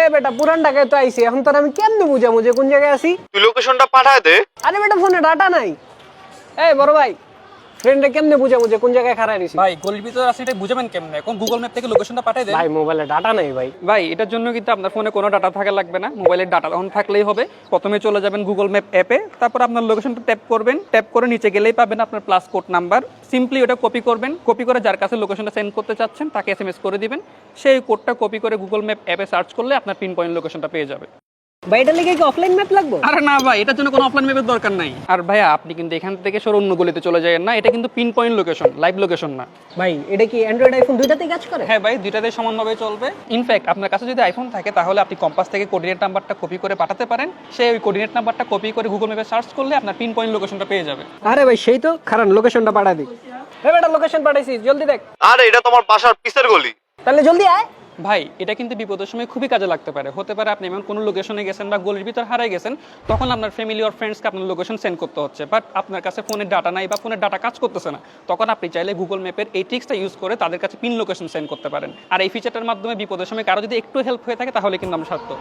এ বেটা পুরান ঢাকায় তো আইছি, এখন তোর আমি কেমনে বুঝামু যে কোন জায়গায় আছি? তুই লোকেশনটা পাঠায় দে। আরে বেটা ফোনে ডাটা নাই। এই বড় ভাই, ফ্রেন্ডে কেমনে বুঝামু যে কোন জায়গায় খাড়ায় রইছি? ভাই গলির ভিতরে আছে এটা বুঝাবেন কেমনে? এখন গুগল ম্যাপ থেকে লোকেশনটা পাঠিয়ে দেন। ভাই মোবাইলে ডাটা নাই ভাই। ভাই এটার জন্য কিন্তু আপনার ফোনে কোনো ডাটা থাকা লাগবে না, মোবাইলের ডাটা অন থাকলেই হবে। প্রথমে চলে যাবেন গুগল ম্যাপ অ্যাপে, তারপর আপনার লোকেশনটা ট্যাপ করবেন, ট্যাপ করে নিচে গেলেই পাবেন আপনার প্লাস কোড নাম্বার। সিম্পলি ওটা কপি করবেন, কপি করে যার কাছে লোকেশনটা সেন্ড করতে চাচ্ছেন তাকে এসএমএস করে দিবেন। সেই কোডটা কপি করে গুগল ম্যাপ অ্যাপে সার্চ করলে আপনার পিন পয়েন্ট লোকেশনটা পেয়ে যাবে। ভাই এটা লেগে কি অফলাইন ম্যাপ লাগবে? আরে না ভাই, এটার জন্য কোনো অফলাইন ম্যাপের দরকার নাই। আর ভাইয়া আপনি কিন্তু এখান থেকে সর অন্য গলিতে চলে যাবেন না, এটা কিন্তু pin point location, live location না। ভাই এটা কি অ্যান্ড্রয়েড আইফোন দুইটাতেই কাজ করে? হ্যাঁ ভাই, দুইটাতে সমানভাবে চলবে। ইনফ্যাক্ট আপনার কাছে যদি আইফোন থাকে তাহলে আপনি কম্পাস থেকে কোঅর্ডিনেট নাম্বারটা কপি করে পাঠাতে পারেন। সেই ওই কোঅর্ডিনেট নাম্বারটা কপি করে গুগল ম্যাপে সার্চ করলে আপনার পিন পয়েন্ট লোকেশনটা পেয়ে যাবে। আরে ভাই সেই তো, কারণ লোকেশনটা পাঠা দিই। এ বেটা লোকেশন পাঠাইছি, জলদি দেখ। আরে এটা তোমার বাসার পিছের গলি। তাহলে জলদি আয়। ভাই এটা কিন্তু বিপদের সময় খুবই কাজে লাগতে পারে। হতে পারে আপনি এমন কোনো লোকেশনে গেছেন বা গলির ভিতর হারিয়ে গেছেন, তখন আপনার ফ্যামিলি আর ফ্রেন্ডসকে আপনার লোকেশন সেন্ড করতে হচ্ছে, বাট আপনার কাছে ফোনের ডাটা নাই বা ফোনের ডাটা কাজ করতেছে না। তখন আপনি চাইলে গুগল ম্যাপের এই ট্রিক্সটা ইউজ করে তাদের কাছে পিন লোকেশন সেন্ড করতে পারেন। আর এই ফিচারটার মাধ্যমে বিপদের সময় কারো যদি একটু হেল্প হয়ে থাকে তাহলে কিন্তু আমরা সার্থক।